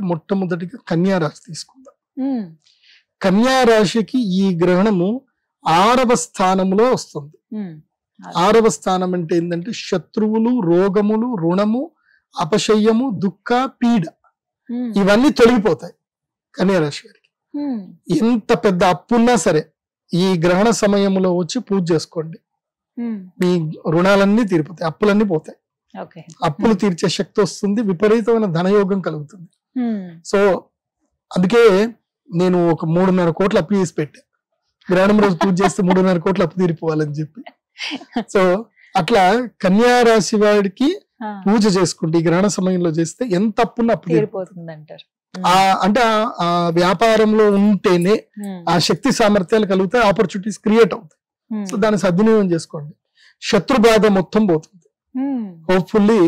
మొట్టమొదటిగా కన్యా రాశి తీసుకుందాం. కన్యా రాశికి ఈ గ్రహణము 6వ స్థానంలో వస్తుంది. 6వ స్థానం అంటే ఏంటంటే శత్రువులు, రోగములు, రుణము, అపశయ్యము, దుఃఖ, పీడ ఇవన్నీ తొలగిపోతాయి కన్యా రాశి వారికి. ఎంత పెద్ద అప్పున్నా సరే ఈ గ్రహణ సమయంలో వచ్చి పూజ చేసుకోండి, మీ రుణాలన్నీ తీరిపోతాయి, అప్పులన్నీ పోతాయి. అప్పులు తీర్చే శక్తి వస్తుంది, విపరీతమైన ధనయోగం కలుగుతుంది. సో అందుకే నేను ఒక 3.5 కోట్ల అప్పు చేసి పెట్టా, గ్రహణం రోజు పూజ చేస్తే 3.5 కోట్ల అప్పు తీరిపోవాలని చెప్పి. సో అట్లా కన్యా రాశి వాడికి పూజ చేసుకుంటే ఈ గ్రహణ సమయంలో చేస్తే ఎంత అప్పున్న అప్పు తీరిపోతుంది అంటారు. అంటే ఆ వ్యాపారంలో ఉంటేనే ఆ శక్తి సామర్థ్యాలు కలుగుతాయి, ఆపర్చునిటీస్ క్రియేట్ అవుతాయి. సో దాన్ని సద్వినియోగం చేసుకోండి. శత్రు బాధ మొత్తం పోతుంది. హోప్ఫుల్లీ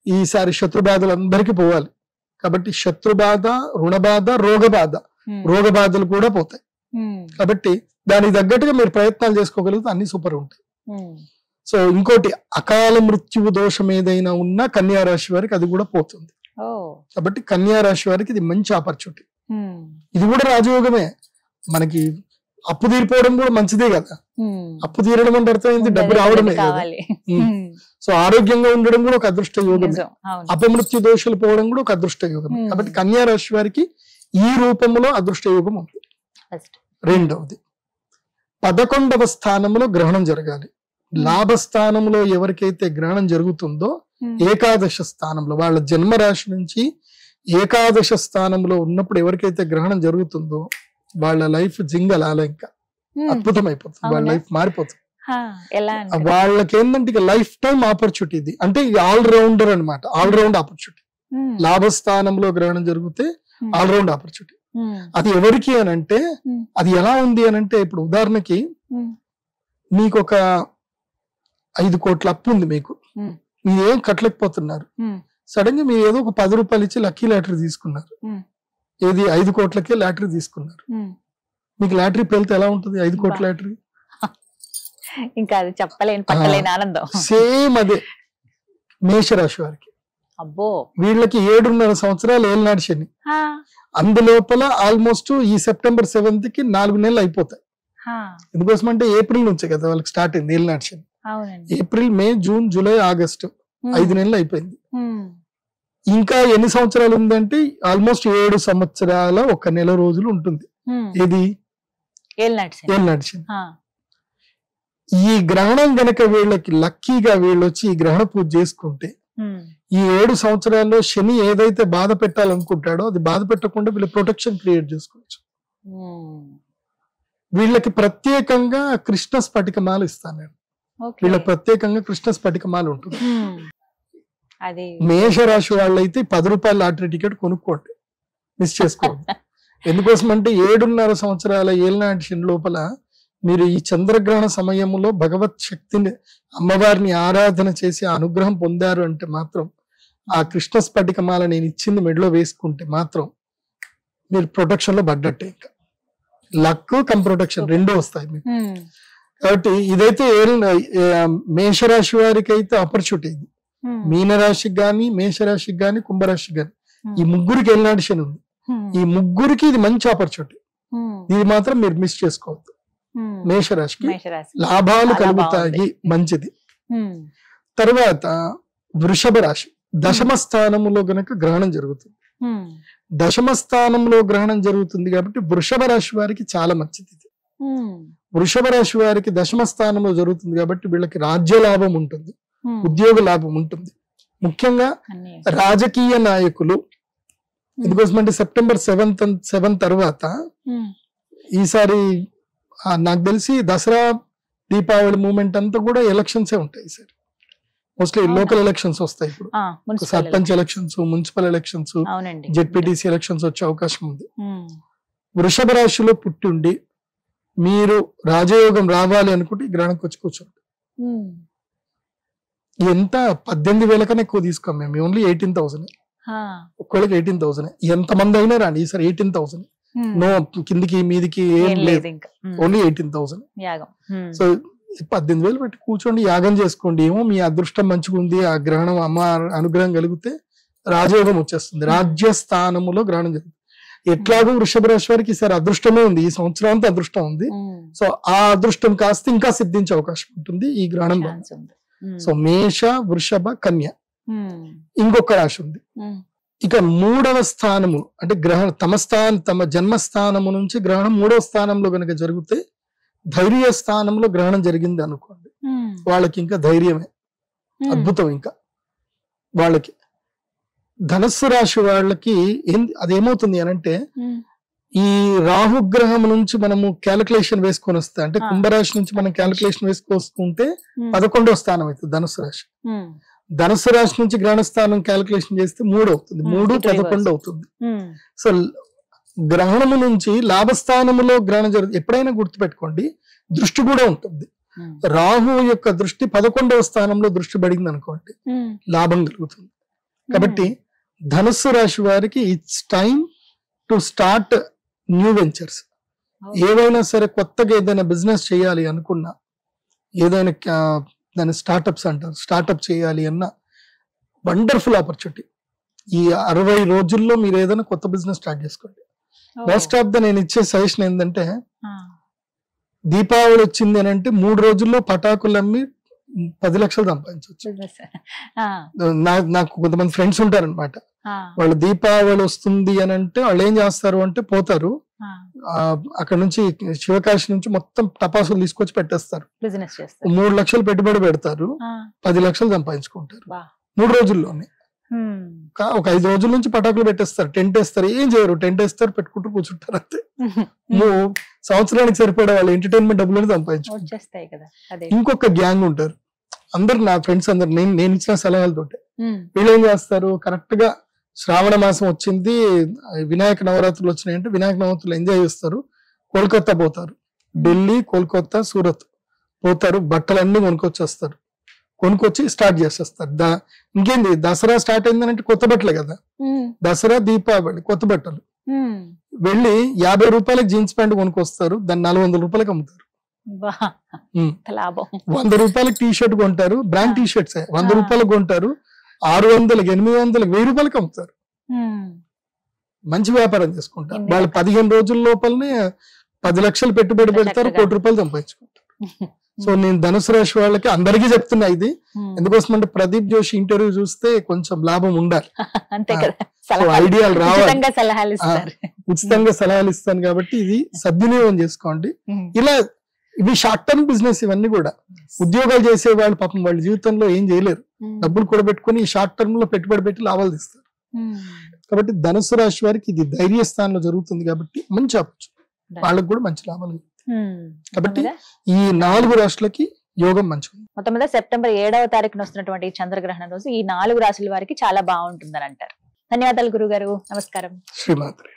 ఈసారి శత్రు బాధలు అందరికీ పోవాలి కాబట్టి శత్రు బాధ, రుణ బాధ, రోగ బాధలు కూడా పోతాయి. కాబట్టి దానికి తగ్గట్టుగా మీరు ప్రయత్నాలు చేసుకోగలిగితే అన్ని సూపర్ ఉంటాయి. సో ఇంకోటి, అకాల మృత్యువు దోషం ఏదైనా ఉన్నా కన్యా రాశి వారికి అది కూడా పోతుంది. కాబట్టి కన్యా రాశి వారికి ఇది మంచి ఆపర్చునిటీ. ఇది కూడా రాజయోగమే. మనకి అప్పు తీరిపోవడం కూడా మంచిదే కదా. అప్పు తీరడం అంటే అర్థం ఏంటి? డబ్బు రావడమే కదా. సో ఆరోగ్యంగా ఉండడం కూడా ఒక అదృష్ట యోగమే. అపమృత్యు దోషాలు పోవడం కూడా ఒక అదృష్ట యోగమే. కాబట్టి కన్యా రాశి వారికి ఈ రూపంలో అదృష్ట యోగం ఉంది. రెండవది, 11వ స్థానంలో గ్రహణం జరగాలి. లాభస్థానంలో ఎవరికైతే గ్రహణం జరుగుతుందో ఏకాదశ స్థానంలో, వాళ్ళ జన్మరాశి నుంచి ఏకాదశ స్థానంలో ఉన్నప్పుడు ఎవరికైతే గ్రహణం జరుగుతుందో వాళ్ళ లైఫ్ జింగలాల ఇంకా అద్భుతమైపోతుంది, వాళ్ళ లైఫ్ మారిపోతుంది. వాళ్ళకి ఏంటంటే ఇక లైఫ్ టైం ఆపర్చునిటీ ఇది. అంటే ఆల్ రౌండర్ అనమాట, ఆల్ రౌండ్ ఆపర్చునిటీ. లాభస్థానంలో గ్రహణం జరిగితే ఆల్ రౌండ్ ఆపర్చునిటీ. అది ఎవరికి అని అంటే, అది ఎలా ఉంది అని అంటే, ఇప్పుడు ఉదాహరణకి మీకు ఒక 5 కోట్ల అప్పు ఉంది, మీకు మీరు ఏం కట్టలేకపోతున్నారు. సడన్ గా మీరు ఏదో ఒక 10 రూపాయలు ఇచ్చి లక్కీ లాటరీ తీసుకున్నారు. ఏది 5 కోట్లకే లాటరీ తీసుకున్నారు. మీకు లాటరీ పేలితే ఎలా ఉంటుంది? 5 కోట్ల లాటరీ ఇంకా అది చెప్పలేని పట్టలేని ఆనందం. సేమ్ అదే మేషరాశి వారికి. అబ్బో, వీళ్ళకి 7.5 సంవత్సరాలు ఏలినాడు శని. అందులోపల ఆల్మోస్ట్ ఈ సెప్టెంబర్ 7th కి 4 నెలలు అయిపోతాయి. ఎందుకోసం అంటే ఏప్రిల్ నుంచే కదా వాళ్ళకి స్టార్ట్ అయింది ఏలినాడు శని. ఏప్రిల్, మే, జూన్, జూలై, ఆగస్టు 5 నెలలు అయిపోయింది. ఇంకా ఎన్ని సంవత్సరాలు ఉందంటే ఆల్మోస్ట్ 7 సంవత్సరాల 1 నెల రోజులు ఉంటుంది. ఇది ఏలినాడు శని. ఈ గ్రహణం గనక వీళ్ళకి లక్కీగా వీళ్ళు వచ్చి ఈ గ్రహణ పూజ చేసుకుంటే ఈ 7 సంవత్సరాల్లో శని ఏదైతే బాధ పెట్టాలనుకుంటాడో అది బాధ పెట్టకుండా వీళ్ళు ప్రొటెక్షన్ క్రియేట్ చేసుకోవచ్చు. వీళ్ళకి ప్రత్యేకంగా కృష్ణ స్ఫటికమాల ఇస్తాను నేను. వీళ్ళకి ప్రత్యేకంగా కృష్ణ స్ఫటికమాల ఉంటుంది. మేషరాశి వాళ్ళైతే 10 రూపాయల లాటరీ టికెట్ కొనుక్కోండి, మిస్ చేసుకోండి. ఎందుకోసం అంటే 7.5 సంవత్సరాల ఏలినాటి శని లోపల మీరు ఈ చంద్రగ్రహణ సమయంలో భగవత్ శక్తిని, అమ్మవారిని ఆరాధన చేసి అనుగ్రహం పొందారు అంటే మాత్రం, ఆ కృష్ణ స్ఫటికమాల నేను ఇచ్చింది మెడలో వేసుకుంటే మాత్రం మీరు ప్రొటెక్షన్ లో పడ్డట్టే. ఇంకా లక్ కమ్ ప్రొటెక్షన్ రెండూ వస్తాయి మీకు. కాబట్టి ఇదైతే మేషరాశి వారికి అయితే ఆపర్చునిటీ ఇది. మీనరాశికి గాని, మేషరాశికి గాని, కుంభరాశికి గాని ఈ ముగ్గురికి ఏలినాటి శని ఉంది. ఈ ముగ్గురికి ఇది మంచి ఆపర్చునిటీ. ఇది మాత్రం మీరు మిస్ చేసుకోవద్దు. మేషరాశికి లాభాలు కలుగుతాయి, మంచిది. తర్వాత వృషభ రాశి, దశమ స్థానంలో గనక గ్రహణం జరుగుతుంది. దశమ స్థానంలో గ్రహణం జరుగుతుంది కాబట్టి వృషభ రాశి వారికి చాలా మంచిది. వృషభ రాశి వారికి దశమ స్థానంలో జరుగుతుంది కాబట్టి వీళ్ళకి రాజ్య లాభం ఉంటుంది, ఉద్యోగ లాభం ఉంటుంది. ముఖ్యంగా రాజకీయ నాయకులు, ఎందుకోసమంటే సెప్టెంబర్ 7 తర్వాత ఈసారి నాకు తెలిసి దసరా, దీపావళి మూమెంట్ అంతా కూడా ఎలక్షన్సే ఉంటాయి. ఈసారి మోస్ట్లీ లోకల్ ఎలక్షన్స్ వస్తాయి. ఇప్పుడు sarpanch elections, municipal elections, ZPTC elections వచ్చే అవకాశం ఉంది. వృషభ రాశిలో పుట్టిండి మీరు రాజయోగం రావాలి అనుకుంటే గ్రహణంకి వచ్చి కూర్చోండి. ఎంత 18,000 కన్నా ఎక్కువ తీసుకోం మేము, ఓన్లీ 18,000. ఒక్కళ్ళకి 18,000. ఎంతమంది అయినా రాండి, ఈసారి 18,000. నో కిందికి మీదికి ఏం లేదు, ఓన్లీ 18,000. సో 18,000 పెట్టి కూర్చోండి, యాగం చేసుకోండి. ఏమో మీ అదృష్టం మంచిగా ఉంది, ఆ గ్రహణం అమ్మ అనుగ్రహం కలిగితే రాజయోగం వచ్చేస్తుంది. రాజ్యస్థానములో గ్రహణం జరుగుతుంది. ఎట్లాగో వృషభ రాశి వారికి ఈసారి అదృష్టమే ఉంది, ఈ సంవత్సరం అంతా అదృష్టం ఉంది. సో ఆ అదృష్టం కాస్త ఇంకా సిద్ధించే అవకాశం ఉంటుంది ఈ గ్రహణంలో. సో మేష, వృషభ, కన్య, ఇంకొక రాశి ఉంది. ఇక 3వ స్థానము అంటే తమ జన్మస్థానము నుంచి గ్రహణం 3వ స్థానంలో గనక జరిగితే ధైర్య స్థానంలో గ్రహణం జరిగింది అనుకోండి, వాళ్ళకి ఇంకా ధైర్యమే, అద్భుతం. ఇంకా వాళ్ళకి ధనస్సు రాశి వాళ్ళకి అదేమవుతుంది అనంటే, ఈ రాహుగ్రహం నుంచి మనము క్యాలిక్యులేషన్ వేసుకొని వస్తే, అంటే కుంభరాశి నుంచి మనం క్యాలిక్యులేషన్ వేసుకొస్తుంటే 11వ స్థానం అవుతుంది ధనుస్సు రాశి. ధనుస్సు రాశి నుంచి గ్రహణ స్థానం క్యాలిక్యులేషన్ చేస్తే 3 అవుతుంది, 3 11 అవుతుంది. సో గ్రహణము నుంచి లాభస్థానములో గ్రహణం జరుగుతుంది. ఎప్పుడైనా గుర్తుపెట్టుకోండి, దృష్టి కూడా ఉంటుంది. రాహు యొక్క దృష్టి 11వ స్థానంలో దృష్టి పడింది అనుకోండి, లాభం కలుగుతుంది. కాబట్టి ధనుస్సు రాశి వారికి it's time to start new ventures. ఏవైనా సరే కొత్తగా ఏదైనా బిజినెస్ చేయాలి అనుకున్నా, ఏదైనా దాని స్టార్టప్స్ అంటారు, స్టార్టప్ చేయాలి అన్న వండర్ఫుల్ ఆపర్చునిటీ. ఈ 60 రోజుల్లో మీరు ఏదైనా కొత్త బిజినెస్ స్టార్ట్ చేసుకోండి. మోస్ట్ ఆఫ్ ద నేను ఇచ్చే సజెషన్ ఏంటంటే, దీపావళి వచ్చింది అని అంటే 3 రోజుల్లో పటాకులు అమ్మి 10 లక్షలు సంపాదించవచ్చు. నాకు కొంతమంది ఫ్రెండ్స్ ఉంటారనమాట, వాళ్ళు దీపావళి వస్తుంది అని అంటే వాళ్ళు ఏం చేస్తారు అంటే పోతారు అక్కడ నుంచి, శివకాశి నుంచి మొత్తం టపాసులు తీసుకొచ్చి పెట్టేస్తారు. 3 లక్షలు పెట్టుబడి పెడతారు, 10 లక్షలు సంపాదించుకుంటారు 3 రోజుల్లోనే. ఒక 5 రోజుల నుంచి పటాకులు పెట్టేస్తారు, టెంట్ వేస్తారు, ఏం చేయరు, టెంట్ వేస్తారు, పెట్టుకుంటూ కూర్చుంటారు అంతే. సంవత్సరానికి సరిపడే వాళ్ళ ఎంటర్టైన్మెంట్ డబ్బులను సంపాదించుకుంటారు. ఇంకొక గ్యాంగ్ ఉంటారు, అందరు నా ఫ్రెండ్స్ అందరు, నేను ఇచ్చిన సలహాలతోటే. వీళ్ళు ఏం చేస్తారు, కరెక్ట్ గా శ్రావణ మాసం వచ్చింది, వినాయక నవరాత్రులు వచ్చినాయంటే వినాయక నవరాత్రులు ఎంజాయ్ చేస్తారు, కోల్కతా పోతారు, ఢిల్లీ, కోల్కతా, సూరత్ పోతారు, బట్టలన్నీ కొనుక్కొచ్చేస్తారు, కొనుక్కొచ్చి స్టార్ట్ చేసేస్తారు. ఇంకేంది, దసరా స్టార్ట్ అయిందనంటే కొత్త బట్టలే కదా, దసరా, దీపావళి, కొత్త బట్టలు. వెళ్ళి 50 రూపాయలకి జీన్స్ ప్యాంట్ కొనుక్కొస్తారు, దాన్ని 400 రూపాయలకి అమ్ముతారు. 100 రూపాయలకి టీ షర్ట్ కొంటారు, బ్రాండ్ టీ షర్ట్స్ 100 రూపాయలకు కొంటారు, 600, 800, 1000 రూపాయలకి అమ్ముతారు. మంచి వ్యాపారం చేసుకుంటారు వాళ్ళు. 15 రోజుల లోపలనే 10 లక్షలు పెట్టుబడి పెడతారు, 1 కోటి రూపాయలు సంపాదించుకుంటారు. సో నేను ధనుసు రాశి వాళ్ళకి అందరికీ చెప్తున్నా ఇది. ఎందుకోసం అంటే ప్రదీప్ జోషి ఇంటర్వ్యూ చూస్తే కొంచెం లాభం ఉండాలి, ఐడియాలు రావాలి, ఉచితంగా సలహాలు ఇస్తాను కాబట్టి ఇది సద్వినియోగం చేసుకోండి. ఇలా ఇవి షార్ట్ టర్మ్ బిజినెస్, ఇవన్నీ కూడా ఉద్యోగాలు చేసే వాళ్ళు పాపం వాళ్ళ జీవితంలో ఏం చేయలేరు, డబ్బులు కూడా పెట్టుకుని షార్ట్ టర్మ్ లో పెట్టుబడి పెట్టి లాభాలు తీస్తారు. కాబట్టి ధనుసు రాశి వారికి ఇది ధైర్య స్థానంలో జరుగుతుంది కాబట్టి మంచి ఆపచ్చు, వాళ్ళకి కూడా మంచి లాభాలు. కాబట్టి ఈ 4 రాశులకి యోగం మంచిది. మొత్తం మీద సెప్టెంబర్ 7వ తారీఖున వస్తున్నటువంటి చంద్రగ్రహణం రోజు ఈ 4 రాశుల వారికి చాలా బాగుంటుందని అంటారు. ధన్యవాదాలు గురుగారు, నమస్కారం. శ్రీమాత్రే.